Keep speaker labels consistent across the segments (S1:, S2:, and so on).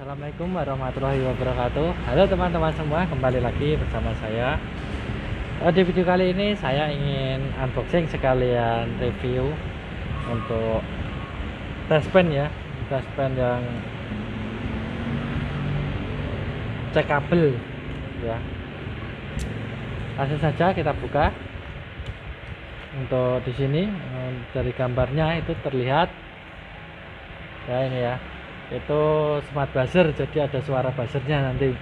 S1: Assalamualaikum warahmatullahi wabarakatuh. Halo teman-teman semua, kembali lagi bersama saya. Di video kali ini saya ingin unboxing sekalian review untuk dashpan ya, dashpan yang cek kabel ya. Langsung saja kita buka. Untuk di sini dari gambarnya itu terlihat ya, ini ya, itu smart buzzer, jadi ada suara buzzernya nanti.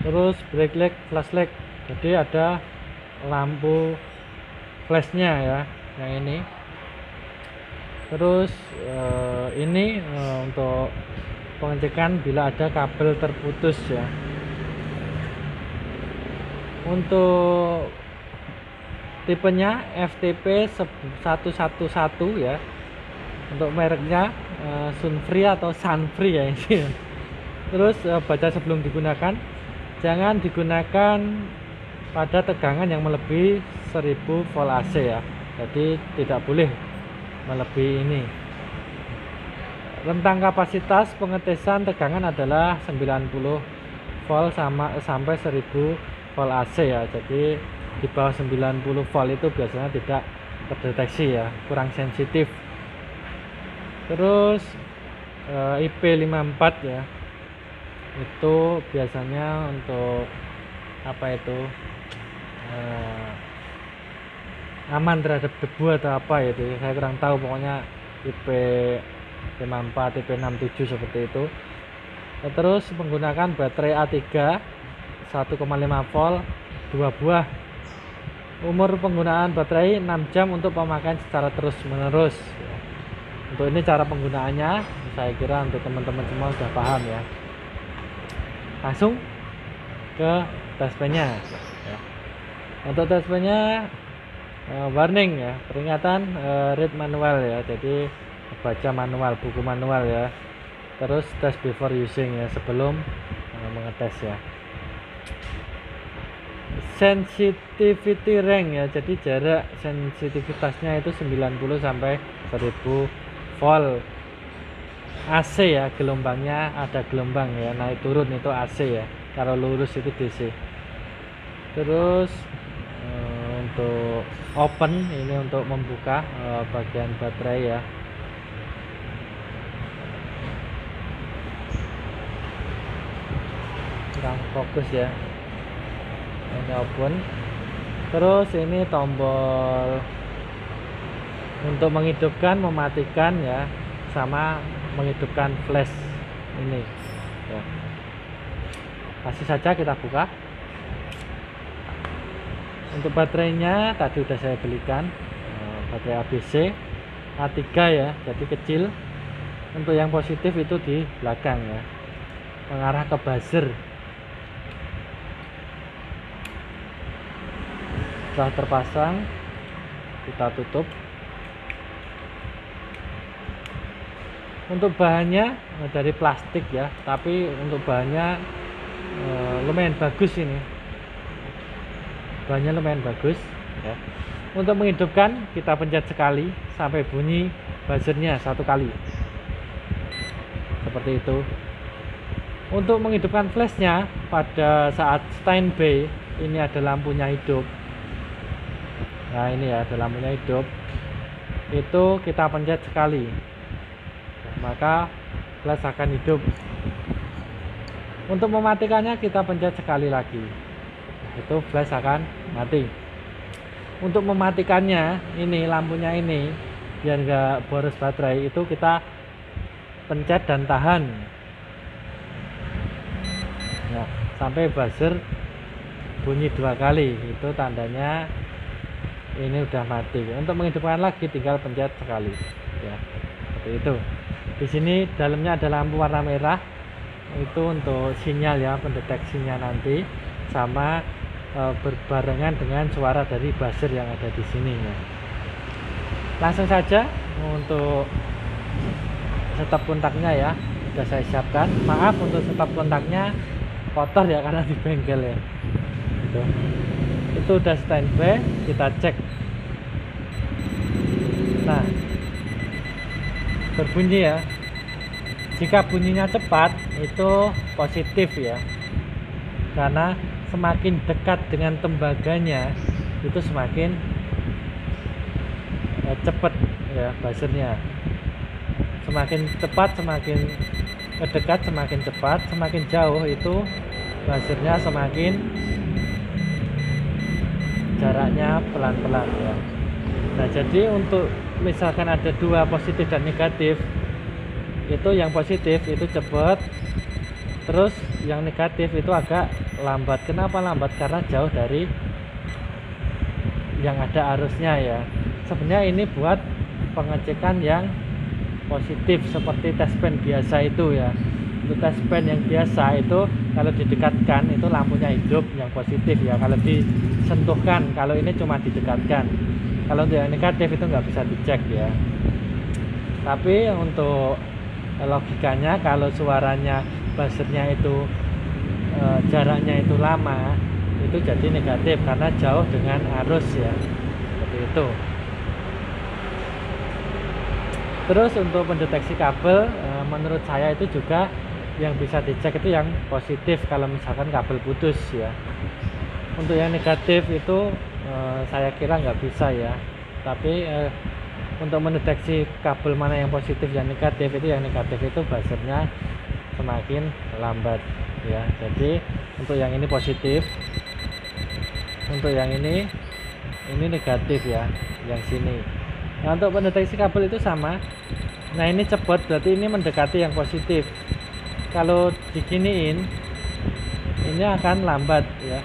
S1: Terus brake light, flash light, jadi ada lampu flashnya ya, yang ini. Terus ini untuk pengecekan bila ada kabel terputus ya. Untuk tipenya FTP 111 ya. Untuk mereknya Sunfree atau Sunfree ya ini. Terus baca sebelum digunakan, jangan digunakan pada tegangan yang melebihi 1000 volt AC ya. Jadi tidak boleh melebihi ini. Rentang kapasitas pengetesan tegangan adalah 90 volt sampai 1000 volt AC ya. Jadi di bawah 90 volt itu biasanya tidak terdeteksi ya, kurang sensitif. Terus IP54 ya, itu biasanya untuk apa itu, aman terhadap debu atau apa itu, saya kurang tahu. Pokoknya IP54, IP67 seperti itu. Terus menggunakan baterai A3 1,5 volt 2 buah. Umur penggunaan baterai 6 jam untuk pemakaian secara terus menerus. Untuk ini cara penggunaannya, saya kira untuk teman-teman semua sudah paham ya. Langsung ke dashpan-nya ya. Untuk dashpan-nya warning ya, peringatan read manual ya, jadi baca manual, buku manual ya. Terus test before using ya, sebelum mengetes ya. Sensitivity range ya, jadi jarak sensitivitasnya itu 90 sampai 1000 volt AC ya, gelombangnya ada gelombang ya, naik turun itu AC ya, kalau lurus itu DC. Terus untuk open ini untuk membuka bagian baterai ya. Kurang fokus ya, ini open. Terus ini tombol untuk menghidupkan, mematikan ya, sama menghidupkan flash ini ya. Langsung saja kita buka. Untuk baterainya tadi udah saya belikan, baterai ABC A3 ya, jadi kecil. Untuk yang positif itu di belakang ya, mengarah ke buzzer. Setelah terpasang, kita tutup. Untuk bahannya dari plastik ya, tapi untuk bahannya lumayan bagus ini. Bahannya lumayan bagus ya. Untuk menghidupkan, kita pencet sekali sampai bunyi buzzernya 1 kali. Seperti itu. Untuk menghidupkan flashnya pada saat standby, ini ada lampunya hidup. Nah ini ya, ada lampunya hidup. Itu kita pencet sekali, maka flash akan hidup. Untuk mematikannya kita pencet sekali lagi, itu flash akan mati. Untuk mematikannya, ini lampunya ini biar nggak boros baterai, itu kita pencet dan tahan ya, sampai buzzer bunyi 2 kali, itu tandanya ini udah mati. Untuk menghidupkan lagi tinggal pencet sekali ya, seperti itu. Di sini dalamnya ada lampu warna merah, itu untuk sinyal ya, pendeteksinya nanti, sama berbarengan dengan suara dari buzzer yang ada di sini ya. Langsung saja untuk stop kontaknya ya, sudah saya siapkan. Maaf untuk stop kontaknya kotor ya, karena di bengkel ya. Itu udah standby, kita cek. Nah, berbunyi ya, Jika bunyinya cepat itu positif ya, karena semakin dekat dengan tembaganya itu semakin cepat ya buzzernya. Semakin cepat semakin dekat semakin cepat, semakin jauh itu buzzernya semakin jaraknya pelan-pelan ya. Nah jadi untuk misalkan ada dua positif dan negatif, itu yang positif itu cepat, terus yang negatif itu agak lambat. Kenapa lambat? Karena jauh dari yang ada arusnya ya. Sebenarnya ini buat pengecekan yang positif seperti tes pen biasa itu ya. Untuk tes pen yang biasa itu kalau didekatkan itu lampunya hidup yang positif ya, kalau disentuhkan. Kalau ini cuma didekatkan. Kalau untuk yang negatif itu nggak bisa dicek ya. Tapi untuk logikanya kalau suaranya buzzernya itu jaraknya itu lama, itu jadi negatif karena jauh dengan arus ya, seperti itu. Terus untuk pendeteksi kabel, menurut saya itu juga yang bisa dicek itu yang positif kalau misalkan kabel putus ya. Untuk yang negatif itu saya kira nggak bisa ya. Tapi untuk mendeteksi kabel mana yang positif dan negatif, itu yang negatif itu buzzernya semakin lambat ya. Jadi untuk yang ini positif, untuk yang ini negatif ya, yang sini. Nah untuk mendeteksi kabel itu sama. Nah ini cepat, berarti ini mendekati yang positif. Kalau diginiin ini akan lambat ya,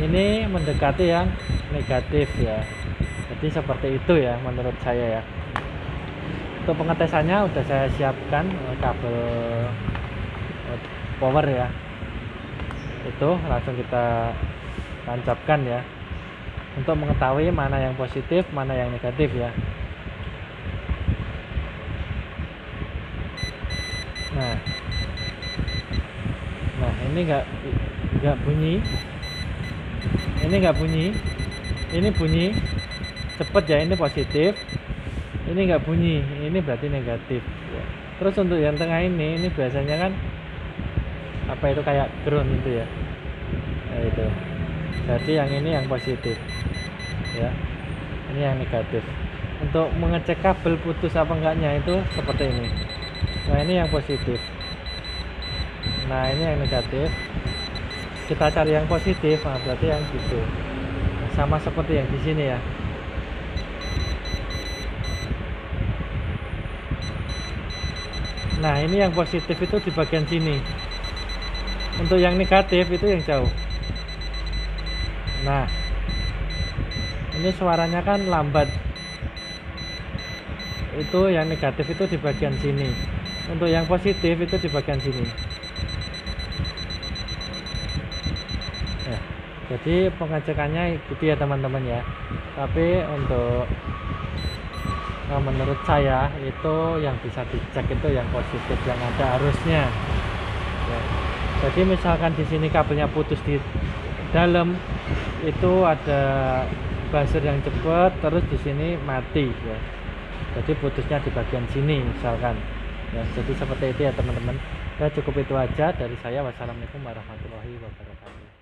S1: ini mendekati yang negatif ya. Jadi seperti itu ya menurut saya ya. Untuk pengetesannya udah saya siapkan kabel power ya, itu langsung kita tancapkan ya, untuk mengetahui mana yang positif mana yang negatif ya. Nah ini nggak bunyi, ini nggak bunyi, ini bunyi cepet ya, ini positif, ini nggak bunyi, ini berarti negatif ya. Terus untuk yang tengah ini biasanya kan apa itu kayak ground itu ya, nah, itu jadi yang ini yang positif ya, ini yang negatif. Untuk mengecek kabel putus apa enggaknya itu seperti ini. Nah ini yang positif, nah ini yang negatif. Kita cari yang positif, nah berarti yang gitu, sama seperti yang di sini ya. Nah ini yang positif itu di bagian sini, untuk yang negatif itu yang jauh. Nah ini suaranya kan lambat, itu yang negatif itu di bagian sini, untuk yang positif itu di bagian sini ya. Jadi pengecekannya gitu ya teman-teman ya. Tapi untuk menurut saya itu yang bisa dicek itu yang positif, yang ada arusnya ya. Jadi misalkan di sini kabelnya putus di dalam, itu ada buzzer yang cepat, terus di sini mati ya. Jadi putusnya di bagian sini misalkan ya. Jadi seperti itu ya teman-teman. Ya cukup itu aja dari saya. Wassalamualaikum warahmatullahi wabarakatuh.